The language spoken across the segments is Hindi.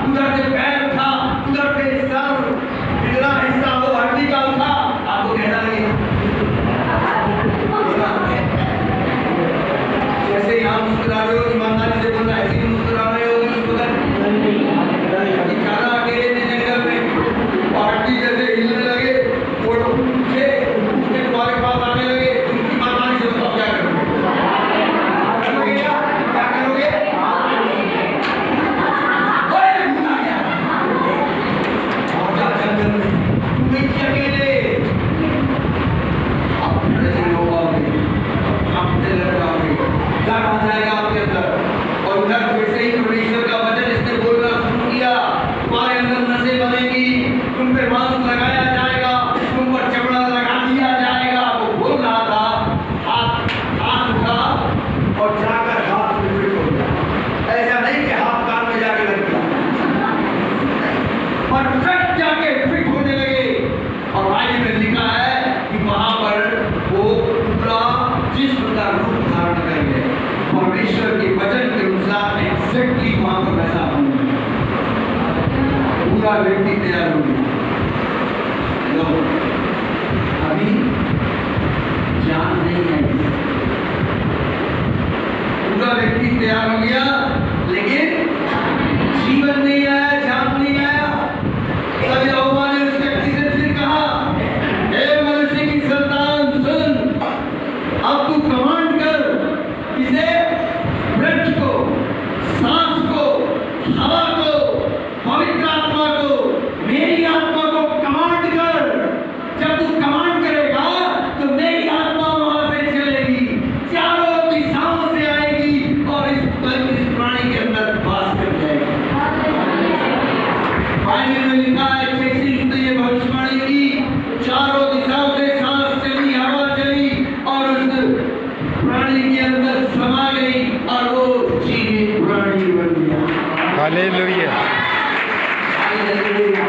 उधर से पैर उठा, उधर से सर, इतना हिस्सा वो हड्डी का उठा, आपको कैसा लगेगा? जैसे यहाँ मुस्कुरा रहे हो, ईमानदारी से बोलना, ऐसे ही मुस्कुरा रहे हो उस वक्त। खाना अकेले में जंगल में हड्डी जैसे हिलने लगे, वो उठे, उसके तुम्हारे पास आने लगे, तुम ईमानदारी से बताओ क्या करोगे? क्या करोगे? परमेश्वर के वचन के अनुसार एग्जैक्टली वहां पर वैसा पूरा व्यक्ति तैयार हो गया। अभी जान नहीं है, पूरा व्यक्ति तैयार हो गया, लेकिन जीवन नहीं आया, जान नहीं आया। तब यहोवा ने उस व्यक्ति से फिर कहा, हे मनुष्य की संतान सुन, अब तू कमांड कर इसे, वृक्ष को, सांस को, हवा को, पवित्र आत्मा को, मेरी आत्मा को कमांड कर। जब तू कमांड करेगा तो मेरी आत्मा वहां से चलेगी, चारों दिशाओं से आएगी और इस प्राणी के अंदर वास कर जाएगी। बाइबल में लिखा है, ने ये भविष्यवाणी की, चारों दिशाओं से सांस चली, हवा चली और उस प्राणी के अंदर समा गई और वो जीवित प्राणी बन गया। Hallelujah, hallelujah,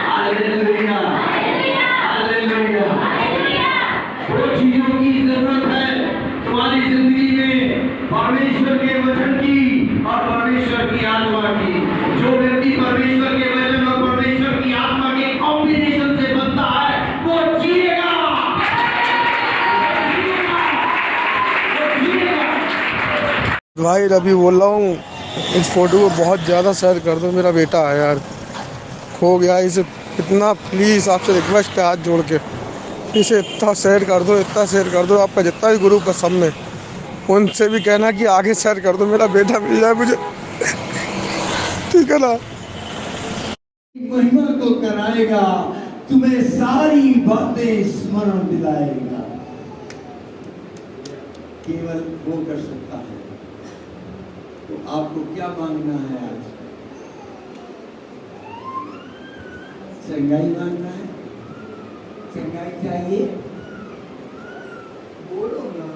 hallelujah, hallelujah. वो चीजों की जरूरत है तुम्हारी जिंदगी में, परमेश्वर के वचन की और परमेश्वर की आत्मा की। जो व्यक्ति परमेश्वर के वचन और परमेश्वर की आत्मा के कॉम्बिनेशन से बनता है वो जिएगा। भाई रवि बोल रहा हूँ, इस फोटो को बहुत ज़्यादा शेयर कर दो, मेरा बेटा है यार, खो गया। इसे इतना प्लीज़ आपसे रिक्वेस्ट है, हाथ जोड़ के इसे इतना शेयर कर दो, इतना शेयर कर दो। आपका जितना भी ग्रुप है सब में उनसे भी कहना कि आगे शेयर कर दो, मेरा बेटा मिल जाए मुझे, ठीक है ना? महिमा को कराएगा, तुम्हें सारी बातें स्मरण दिलाएगा। केवल वो कर सकता है। तो आपको क्या मांगना है आज? चंगाई मांगना है? चंगाई चाहिए? बोलो ना,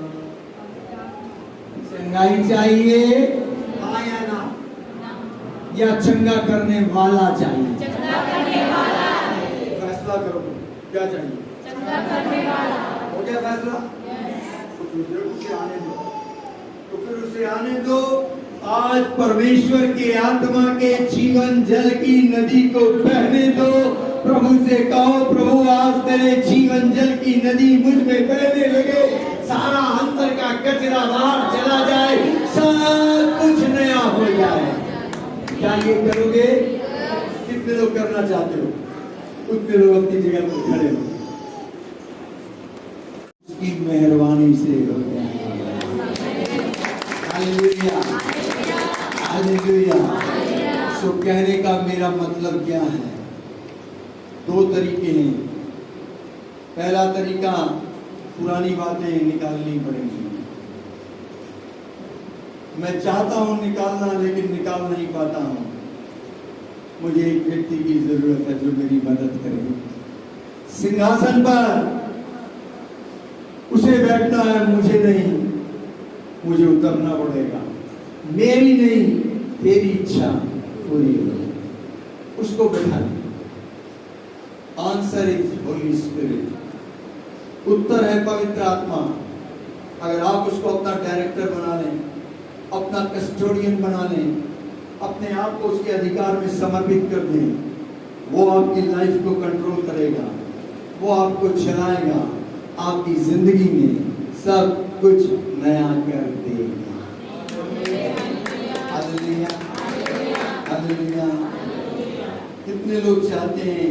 चंगाई चाहिए या ना? या चंगा करने वाला चाहिए? चंगा करने वाला। फैसला करो, क्या चाहिए? चंगा करने वाला। हो गया फैसला? तो उसे आने दो, तो फिर उसे आने दो। आज परमेश्वर के आत्मा के जीवन जल की नदी को बहने दो। प्रभु से कहो, प्रभु आज तेरे जीवन जल की नदी मुझ में बहने लगे, सारा अंतर का कचरा बाहर चला जाए, सब कुछ नया हो जाए। क्या ये करोगे? कितने लोग करना चाहते हो? उतने लोग अपनी जगह पर खड़े हो। उसकी मेहरबानी से हो गया। Hallelujah, hallelujah. सो कहने का मेरा मतलब क्या है? दो तरीके हैं। पहला तरीका, पुरानी बातें निकालनी पड़ेंगी। मैं चाहता हूं निकालना, लेकिन निकाल नहीं पाता हूं। मुझे एक व्यक्ति की जरूरत है जो मेरी मदद करे। सिंहासन पर उसे बैठना है, मुझे नहीं। मुझे उतरना पड़ेगा। मेरी नहीं, तेरी इच्छा पूरी हो। उसको बैठा। Answer is holy spirit. उत्तर है पवित्र आत्मा। अगर आप उसको अपना डायरेक्टर बना लें, अपना कस्टोडियन बना लें, अपने आप को उसके अधिकार में समर्पित कर दें, वो आपकी लाइफ को कंट्रोल करेगा, वो आपको चलाएगा, आपकी जिंदगी में सब कुछ नया कर देगा। Hallelujah, hallelujah. कितने लोग चाहते हैं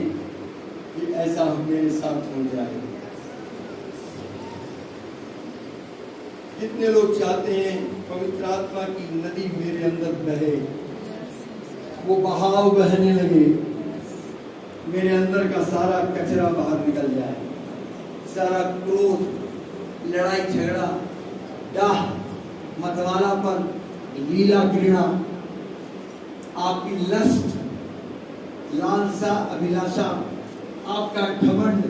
कि ऐसा मेरे साथ हो जाए? कितने लोग चाहते हैं पवित्र आत्मा की नदी मेरे अंदर बहे, वो बहाव बहने लगे, मेरे अंदर का सारा कचरा बाहर निकल जाए, सारा क्रोध, लड़ाई झगड़ा, डाह, मतवालापन, लीला घृणा, आपकी लस्ट, लालसा, अभिलाषा, आपका घमंड,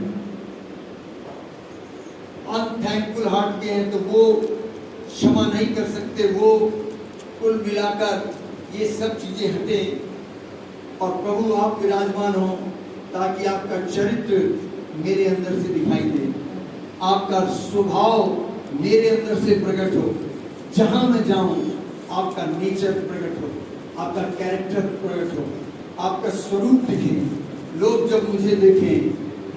अनथैंकफुल हार्ट के हैं तो वो क्षमा नहीं कर सकते, वो कुल मिलाकर ये सब चीजें हटे और प्रभु आप विराजमान हो, ताकि आपका चरित्र मेरे अंदर से दिखाई दे, आपका स्वभाव मेरे अंदर से प्रकट हो, जहां मैं जाऊं आपका नेचर प्रकट हो, आपका कैरेक्टर प्रकट हो, आपका स्वरूप दिखे, लोग जब मुझे देखें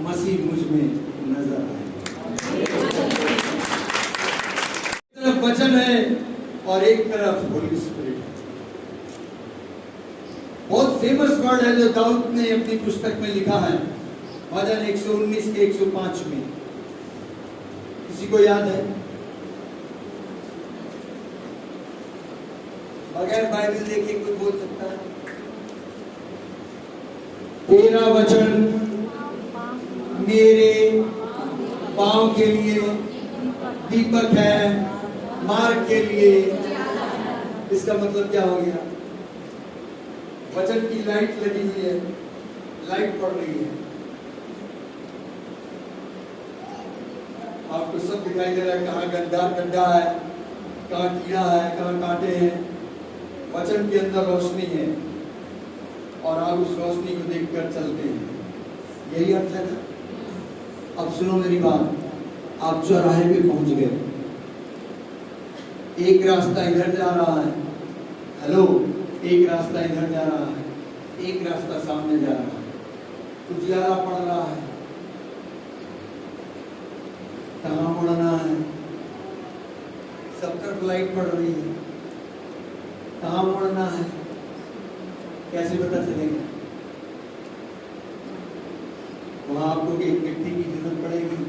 मसीह मुझ में नजर आए। एक तरफ वचन है और एक तरफ होली स्पिरिट। बहुत फेमस वर्ड है जो दाऊद ने अपनी पुस्तक में लिखा है, भजन 119 के 105 में। किसी को याद है? बगैर बाइबल देखे कोई बोल सकता है? तेरा वचन मेरे पांव के लिए दीपक है, मार्ग के लिए। इसका मतलब क्या हो गया? वचन की लाइट लगी हुई है, लाइट पड़ रही है, आपको सब दिखाई दे रहा है, कहाँ गड्ढा है, कहाँ कीड़ा है, कहाँ कांटे हैं। वचन के अंदर रोशनी है और आप उस रोशनी को देखकर चलते हैं, यही अर्थ है ना? अब सुनो मेरी बात, आप चौराहे पे पहुंच गए, एक रास्ता इधर जा रहा है, हेलो, एक रास्ता इधर जा रहा है, एक रास्ता सामने जा रहा है, उजियारा पड़ रहा है, कहाँ मुड़ना है? सब तरफ लाइट पड़ रही है, कहाँ मुड़ना है? कैसे पता चलेगा? वहां आपको एक व्यक्ति की जरूरत पड़ेगी,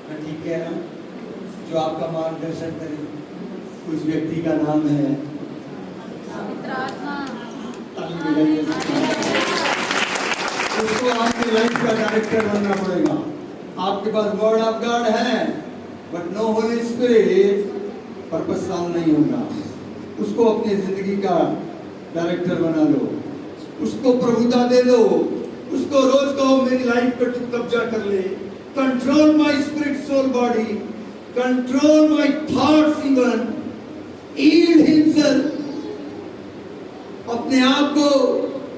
मैं ठीक कह रहा हूँ, जो आपका मार्गदर्शन करे। उस व्यक्ति का नाम है उसको आपकी लाइफ का डायरेक्टर बनना पड़ेगा। आपके पास वर्ड ऑफ गॉड है but no holy spirit, purpose solve नहीं होगा। उसको अपनी जिंदगी का डायरेक्टर बना लो, उसको प्रभुता दे दो, उसको रोज कहो मेरी लाइफ पर तू कब्जा कर ले, control my spirit soul body, control my thoughts, even yield himself, अपने आप को,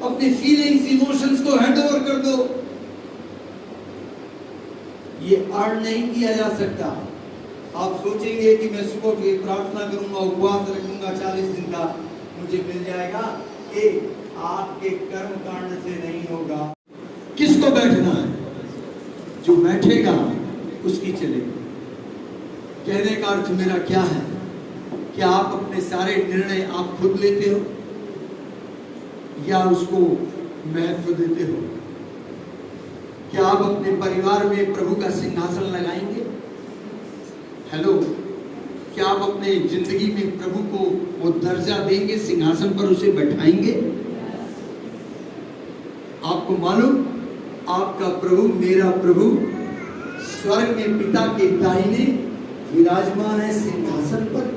अपनी फीलिंग्स, इमोशंस को हैंड ओवर कर दो। ये अर्न नहीं किया जा सकता। आप सोचेंगे कि मैं सुबह उठ के प्रार्थना करूंगा, उपवास रखूंगा 40 दिन का, मुझे मिल जाएगा, ये आपके कर्म कांड से नहीं होगा। किसको बैठना है? जो बैठेगा उसकी चलेगी। कहने का अर्थ मेरा क्या है? क्या आप अपने सारे निर्णय आप खुद लेते हो या उसको महत्व देते हो? क्या आप अपने परिवार में प्रभु का सिंहासन लगाएंगे? हेलो, क्या आप अपने जिंदगी में प्रभु को वो दर्जा देंगे, सिंहासन पर उसे बैठाएंगे? आपको मालूम, आपका प्रभु, मेरा प्रभु स्वर्ग में पिता के दाहिने विराजमान है सिंहासन पर।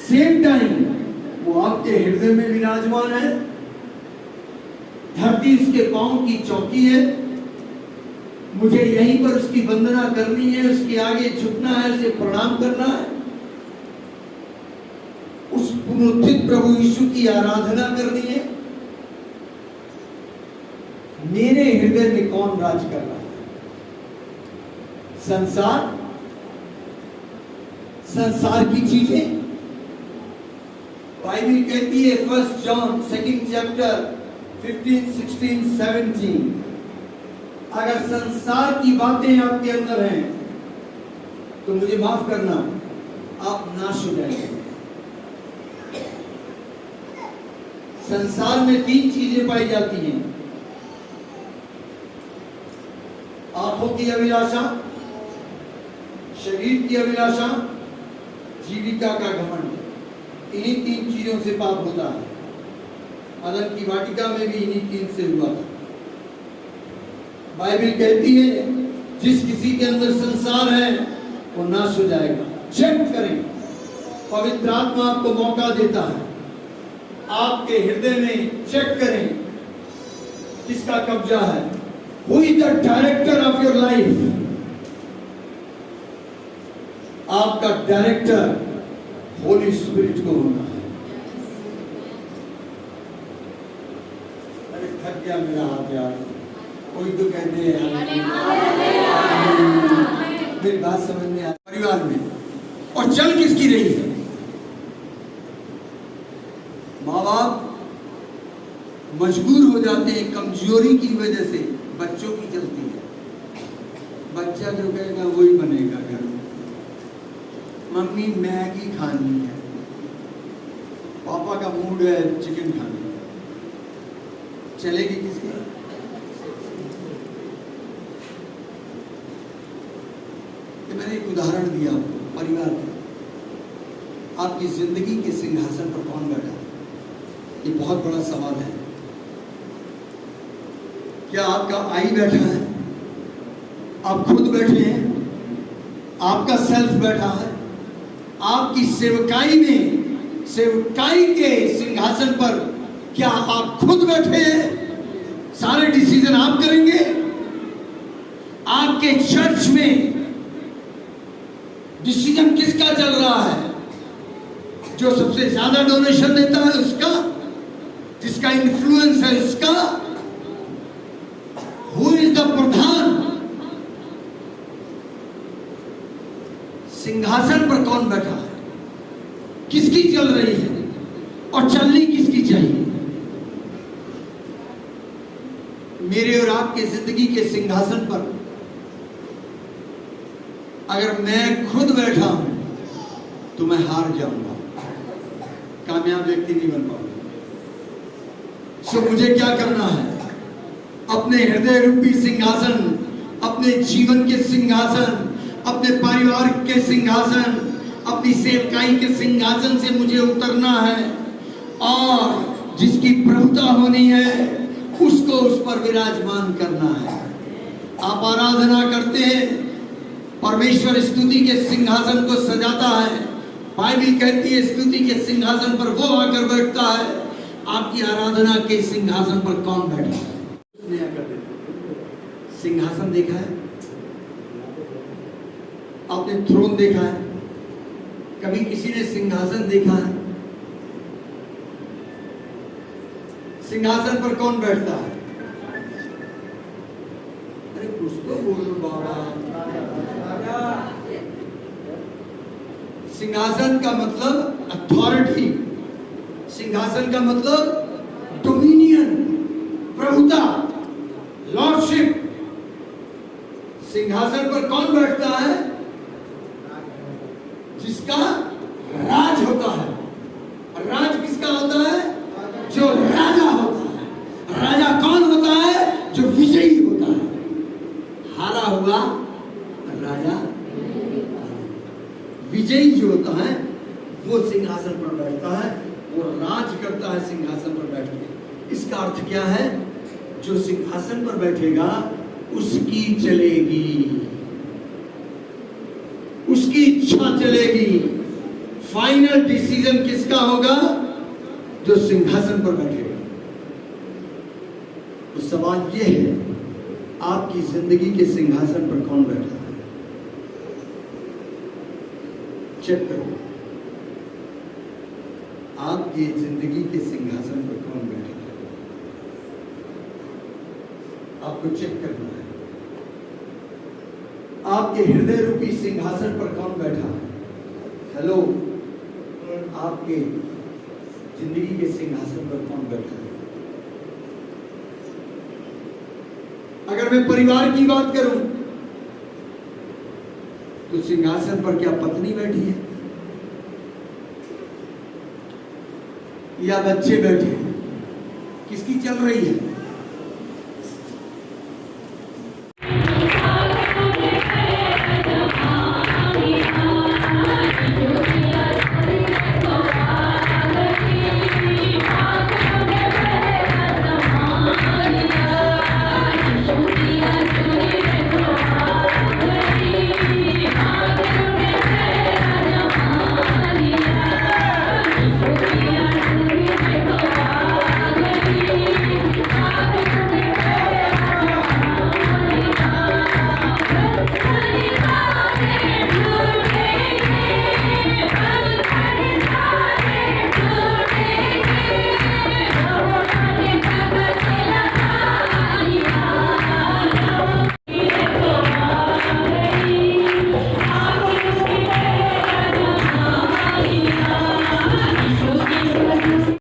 सेम टाइम वो आपके हृदय में विराजमान है। धरती उसके पांव की चौकी है। मुझे यहीं पर उसकी वंदना करनी है, उसके आगे झुकना है, उसे प्रणाम करना है, उस पुनरुत्थित प्रभु यीशु की आराधना करनी है। मेरे हृदय में कौन राज कर रहा है? संसार, संसार की चीजें। बाइबल कहती है 1 जॉन 2 चैप्टर 15, 16, 17, अगर संसार की बातें आपके अंदर हैं तो मुझे माफ करना, आप नाश हो जाएंगे। संसार में 3 चीजें पाई जाती हैं, आंखों की अभिलाषा, शरीर की अभिलाषा, जीविका का घमंड। इन्हीं 3 चीजों से पाप होता है। अदम की वाटिका में भी इन्हीं 3 से हुआ था। बाइबल कहती है जिस किसी के अंदर संसार है वो नाश हो जाएगा। चेक करें, पवित्र आत्मा आपको मौका देता है, आपके हृदय में चेक करें किसका कब्जा है। Who is the director of your life? आपका डायरेक्टर होली स्पिरिट को होना है। अरे थक गया मेरा हाथ यार, कोई तो कहते हैं मेरी बात समझ में आ। परिवार में और चल किसकी रही है? माँ बाप मजबूर हो जाते हैं कमजोरी की वजह से, बच्चों की चलती है। बच्चा जो कहेगा वही बनेगा घर में। मम्मी मैगी खानी है, पापा का मूड है चिकन खाने, चलेगी किसकी? मैंने एक उदाहरण दिया परिवार का। आपकी जिंदगी के सिंहासन पर कौन बैठा? ये बहुत बड़ा सवाल है। क्या आपका आई बैठा है? आप खुद बैठे हैं? आपका सेल्फ बैठा है? आपकी सेवकाई में, सेवकाई के सिंहासन पर क्या आप खुद बैठे हैं? सारे डिसीजन आप करेंगे? आपके चर्च में डिसीजन किसका चल रहा है? जो सबसे ज्यादा डोनेशन देता है उसका, जिसका इन्फ्लुएंस है उसका? हु इज द प्रधान? सिंहासन पर कौन बैठा है? किसकी चल रही है और चलनी किसकी चाहिए? मेरे और आपके जिंदगी के सिंहासन पर अगर मैं खुद बैठा हूं तो मैं हार जाऊंगा, कामयाब व्यक्ति नहीं बन पाऊंगा। सो मुझे क्या करना है? अपने हृदय रूपी सिंहासन, अपने जीवन के सिंहासन, अपने परिवार के सिंहासन, अपनी सेवकाई के सिंहासन से मुझे उतरना है और जिसकी प्रभुता होनी है उसको उस पर विराजमान करना है। आप आराधना करते हैं, परमेश्वर स्तुति के सिंहासन को सजाता है। बाइबल कहती है स्तुति के सिंहासन पर वो आकर बैठता है। आपकी आराधना के सिंहासन पर कौन बैठा है? सिंहासन देखा है? आपने थ्रोन देखा है? कभी किसी ने सिंहासन देखा है? सिंहासन पर कौन बैठता है? अरे कुछ तो बोलो बाबा। सिंहासन का मतलब अथॉरिटी, सिंहासन का मतलब डोमिनियन, प्रभुता, लॉर्डशिप। सिंहासन पर कौन बैठता है? जिसका राज होता है। राज किसका होता है? जो राजा होता है। राजा कौन होता है? जो विजयी होता है। हारा हुआ राजा, विजयी जो होता है वो सिंहासन पर बैठता है, वो राज करता है सिंहासन पर बैठ के। इसका अर्थ क्या है? जो सिंहासन पर बैठेगा उसकी चलेगी, उसकी इच्छा चलेगी। फाइनल डिसीजन किसका होगा? जो सिंहासन पर बैठेगा। तो सवाल यह है, आपकी जिंदगी के सिंहासन पर कौन बैठा है? चेक करो, आपकी जिंदगी के सिंहासन पर कौन बैठा है? आपको चेक करना है। आपके हृदय रूपी सिंहासन पर कौन बैठा है? हेलो, आपके जिंदगी के सिंहासन पर कौन बैठा है? अगर मैं परिवार की बात करूं तो सिंहासन पर क्या पत्नी बैठी है या बच्चे बैठे हैं? किसकी चल रही है?